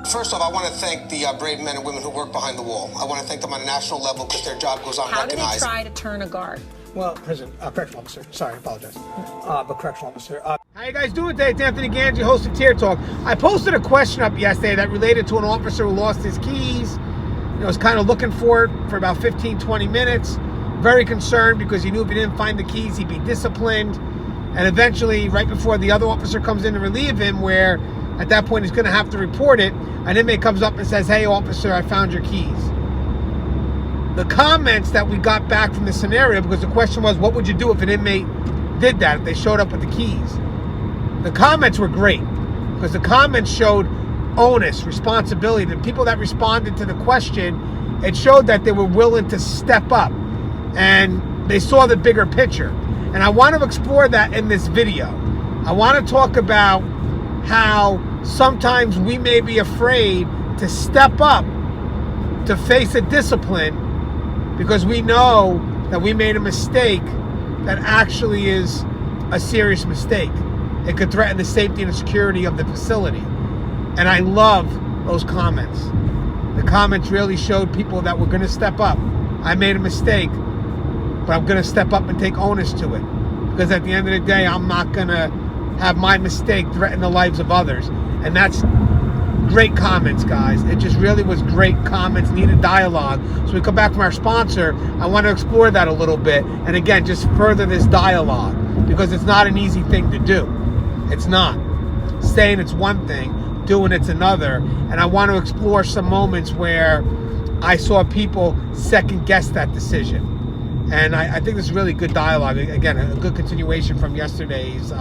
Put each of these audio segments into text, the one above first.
First off, I want to thank the brave men and women who work behind the wall. I want to thank them on a national level because their job goes unrecognized. How do they try to turn a guard? Well, correctional officer. Sorry, I apologize. But correctional officer. How you guys doing today? It's Anthony Gangi, host of Tier Talk. I posted a question up yesterday that related to an officer who lost his keys. I was kind of looking for it for about 15, 20 minutes. Very concerned because he knew if he didn't find the keys, he'd be disciplined. And eventually, right before the other officer comes in to relieve him, where at that point he's going to have to report it, an inmate comes up and says, "Hey, officer, I found your keys." The comments that we got back from the scenario, because the question was, what would you do if an inmate did that, if they showed up with the keys? The comments were great, because the comments showed onus, responsibility. The people that responded to the question, it showed that they were willing to step up, and they saw the bigger picture. And I want to explore that in this video. I want to talk about how sometimes we may be afraid to step up to face a discipline because we know that we made a mistake that actually is a serious mistake. It could threaten the safety and the security of the facility. And I love those comments. The comments really showed people that were going to step up. I made a mistake, but I'm going to step up and take onus to it. Because at the end of the day, I'm not going to have my mistake threaten the lives of others. And that's great comments, guys. It just really was great comments, needed dialogue. So we come back from our sponsor, I want to explore that a little bit. And again, just further this dialogue, because it's not an easy thing to do. It's not. Saying it's one thing, doing it's another. And I want to explore some moments where I saw people second guess that decision. And I think this is really good dialogue. Again, a good continuation from yesterday's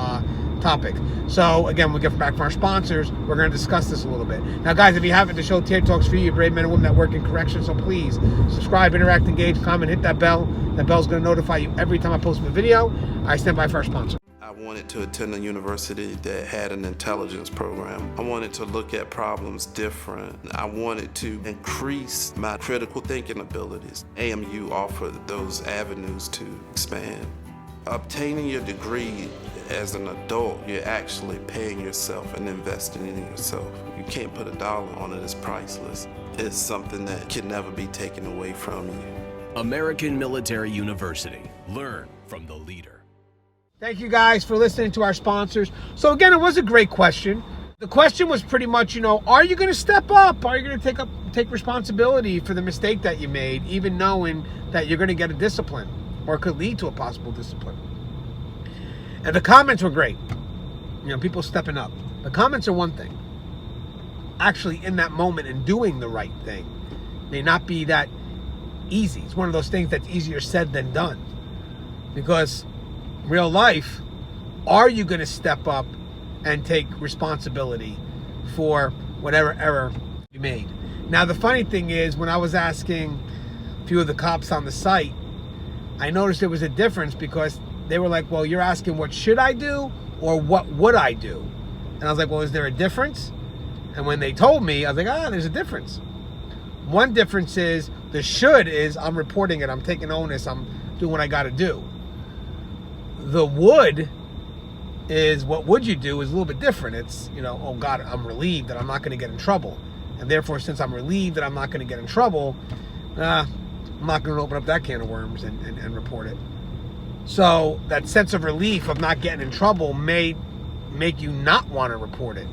topic. So again, we get back from our sponsors, we're going to discuss this a little bit. Now guys, if you haven't, the show Tier Talks for you, brave men and women that work in corrections, so please subscribe, interact, engage, comment, hit that bell. That bell's going to notify you every time I post a video. I stand by for our sponsor. I wanted to attend a university that had an intelligence program. I wanted to look at problems different. I wanted to increase my critical thinking abilities. AMU offered those avenues to expand. Obtaining your degree as an adult, you're actually paying yourself and investing in yourself. You can't put a dollar on it, it's priceless. It's something that can never be taken away from you. American Military University. Learn from the leader. Thank you guys for listening to our sponsors. So again, it was a great question. The question was pretty much, are you going to step up? Are you going to take responsibility for the mistake that you made, even knowing that you're going to get a discipline or it could lead to a possible discipline? And the comments were great. People stepping up. The comments are one thing. Actually, in that moment and doing the right thing may not be that easy. It's one of those things that's easier said than done. Because real life, are you going to step up and take responsibility for whatever error you made? Now, the funny thing is, when I was asking a few of the cops on the site, I noticed there was a difference because they were like, well, you're asking what should I do or what would I do? And I was like, well, is there a difference? And when they told me, I was like, there's a difference. One difference is the should is I'm reporting it, I'm taking onus, I'm doing what I got to do. The would is what would you do is a little bit different. It's, oh God, I'm relieved that I'm not going to get in trouble. And therefore, since I'm relieved that I'm not going to get in trouble, I'm not going to open up that can of worms and report it. So that sense of relief of not getting in trouble may make you not want to report it.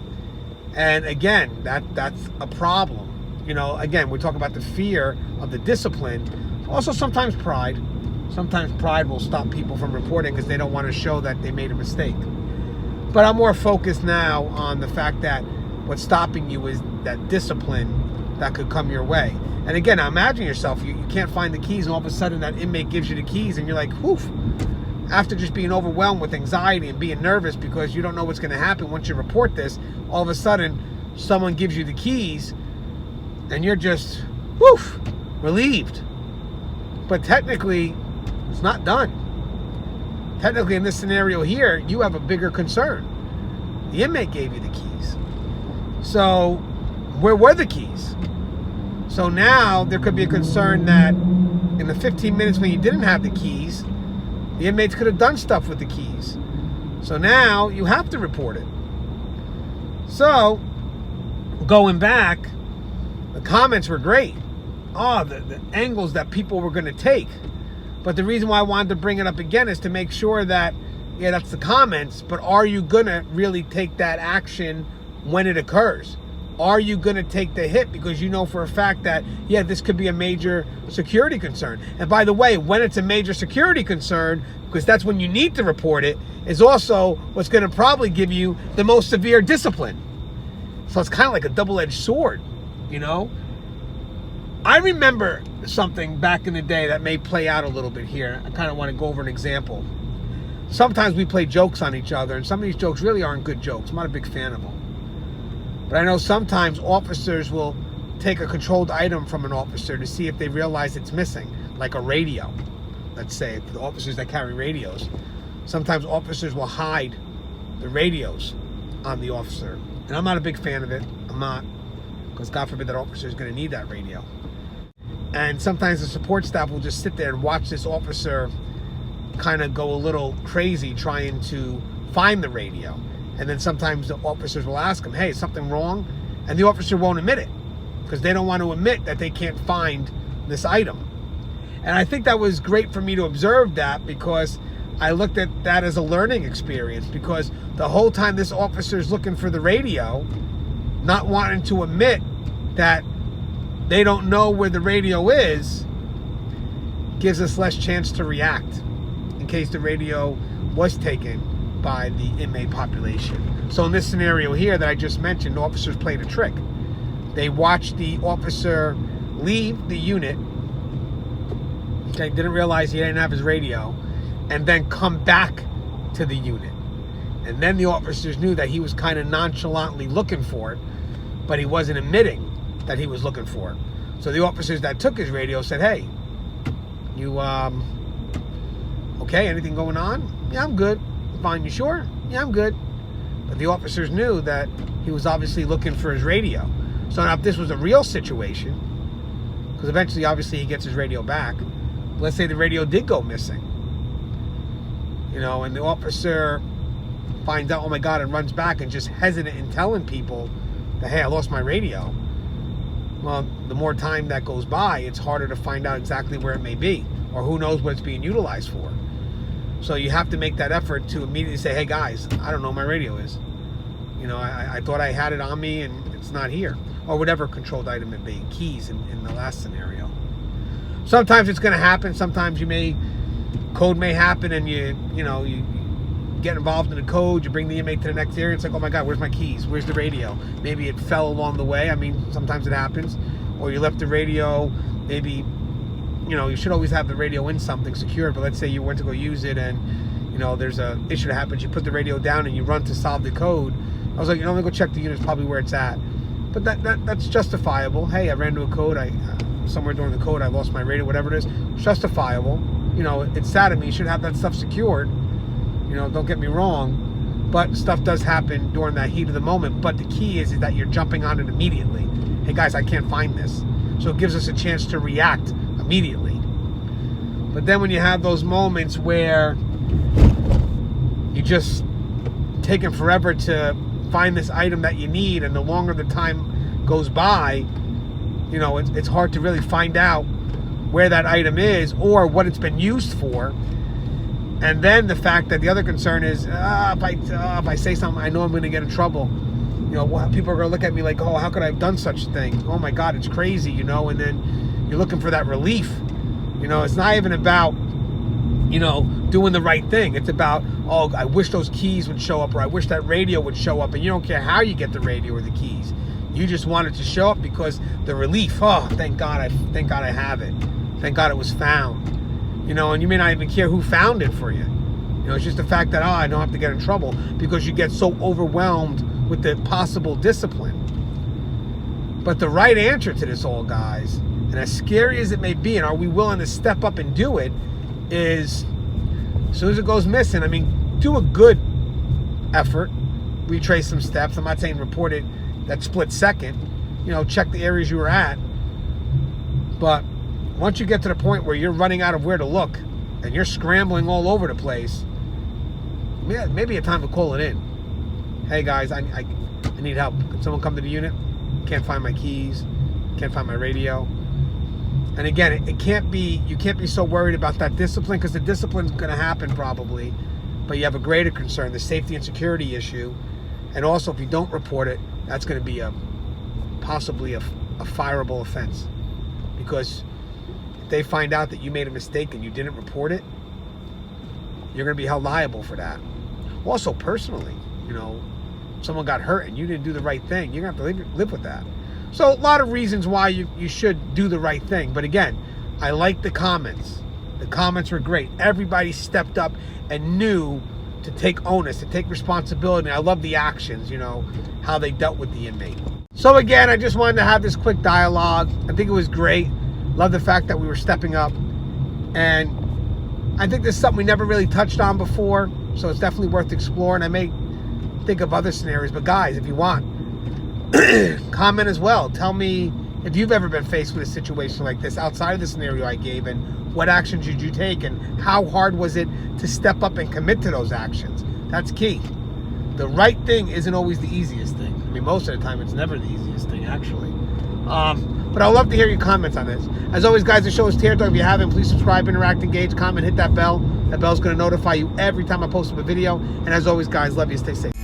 And again, that's a problem. Again, we talk about the fear of the discipline. Also, sometimes pride. Sometimes pride will stop people from reporting because they don't want to show that they made a mistake. But I'm more focused now on the fact that what's stopping you is that discipline that could come your way. And again, now imagine yourself, you can't find the keys and all of a sudden that inmate gives you the keys and you're like, whoof. After just being overwhelmed with anxiety and being nervous because you don't know what's going to happen once you report this, all of a sudden someone gives you the keys and you're just, whoof, relieved. But technically, it's not done. Technically, in this scenario here, you have a bigger concern. The inmate gave you the keys. So, where were the keys? So now, there could be a concern that in the 15 minutes when you didn't have the keys, the inmates could have done stuff with the keys. So now, you have to report it. So, going back, the comments were great. Oh, the angles that people were going to take. But the reason why I wanted to bring it up again is to make sure that, yeah, that's the comments, but are you going to really take that action when it occurs? Are you going to take the hit because you know for a fact that, yeah, this could be a major security concern? And by the way, when it's a major security concern, because that's when you need to report it, is also what's going to probably give you the most severe discipline. So it's kind of like a double-edged sword, you know? I remember something back in the day that may play out a little bit here. I kind of want to go over an example. Sometimes we play jokes on each other, and some of these jokes really aren't good jokes. I'm not a big fan of them. But I know sometimes officers will take a controlled item from an officer to see if they realize it's missing, like a radio. Let's say, for the officers that carry radios. Sometimes officers will hide the radios on the officer. And I'm not a big fan of it. I'm not. Because God forbid that officer is going to need that radio. And sometimes the support staff will just sit there and watch this officer kind of go a little crazy trying to find the radio. And then sometimes the officers will ask him, hey, is something wrong? And the officer won't admit it because they don't want to admit that they can't find this item. And I think that was great for me to observe that, because I looked at that as a learning experience, because the whole time this officer is looking for the radio, not wanting to admit that they don't know where the radio is, gives us less chance to react in case the radio was taken by the inmate population. So in this scenario here that I just mentioned, officers played a trick. They watched the officer leave the unit, okay, didn't realize he didn't have his radio, and then come back to the unit. And then the officers knew that he was kind of nonchalantly looking for it, but he wasn't admitting that he was looking for it. So the officers that took his radio said, hey, you, okay, anything going on? Yeah, I'm good. Fine, you sure? Yeah, I'm good. But the officers knew that he was obviously looking for his radio. So now if this was a real situation, because eventually obviously he gets his radio back, let's say the radio did go missing, you know, and the officer finds out, oh my God, and runs back and just hesitant in telling people that, hey, I lost my radio. Well, the more time that goes by, it's harder to find out exactly where it may be, or who knows what it's being utilized for. So you have to make that effort to immediately say, hey guys, I don't know where my radio is. You know, I thought I had it on me and it's not here. Or whatever controlled item it be, keys in the last scenario. Sometimes it's going to happen. Sometimes code may happen and you get involved in the code, you bring the inmate to the next area, it's like, oh my God, where's my keys? Where's the radio? Maybe it fell along the way. I mean, sometimes it happens. Or you left the radio, maybe, you should always have the radio in something secured, but let's say you went to go use it and, there's a issue that happens, you put the radio down and you run to solve the code. I was like, let me go check the unit, it's probably where it's at. But that's justifiable. Hey, I ran into a code, somewhere during the code, I lost my radio, whatever it is. It's justifiable. It's sad of me, you should have that stuff secured. Don't get me wrong, but stuff does happen during that heat of the moment. But the key is that you're jumping on it immediately. Hey guys, I can't find this. So it gives us a chance to react immediately. But then when you have those moments where you just taking forever to find this item that you need, and the longer the time goes by, it's hard to really find out where that item is or what it's been used for. And then the fact that the other concern is, if I say something, I know I'm going to get in trouble. People are going to look at me like, oh, how could I have done such a thing? Oh my God, it's crazy, and then you're looking for that relief. It's not even about, doing the right thing. It's about, oh, I wish those keys would show up, or I wish that radio would show up, and you don't care how you get the radio or the keys. You just want it to show up because the relief, oh, thank God I have it. Thank God it was found. And you may not even care who found it for you. It's just the fact that, I don't have to get in trouble, because you get so overwhelmed with the possible discipline. But the right answer to this all, guys, and as scary as it may be, and are we willing to step up and do it, is as soon as it goes missing, do a good effort, retrace some steps. I'm not saying report it that split second, check the areas you were at. But once you get to the point where you're running out of where to look and you're scrambling all over the place, maybe a time to call it in. Hey guys, I need help. Can someone come to the unit? can't find my keys, can't find my radio. And again, it can't be, you can't be so worried about that discipline, because the discipline's going to happen probably, but you have a greater concern, the safety and security issue. And also, if you don't report it, that's going to be possibly a fireable offense, because if they find out that you made a mistake and you didn't report it, you're going to be held liable for that. Also, personally, you know, someone got hurt and you didn't do the right thing, you're going to have to live with that. So a lot of reasons why you should do the right thing. But again, I like the comments. The comments were great. Everybody stepped up and knew to take onus, to take responsibility. I love the actions, you know, how they dealt with the inmate. So again, I just wanted to have this quick dialogue. I think it was great. Love the fact that we were stepping up. And I think this is something we never really touched on before, so it's definitely worth exploring. I may think of other scenarios, but guys, if you want, comment as well. Tell me if you've ever been faced with a situation like this outside of the scenario I gave, and what actions did you take, and how hard was it to step up and commit to those actions. That's key. The right thing isn't always the easiest thing. I mean, most of the time it's never the easiest thing, actually. But I'd love to hear your comments on this. As always, guys, the show is Tear Talk. If you haven't, please subscribe, interact, engage, comment, hit that bell. That bell's going to notify you every time I post up a video. And as always, guys, love you. Stay safe.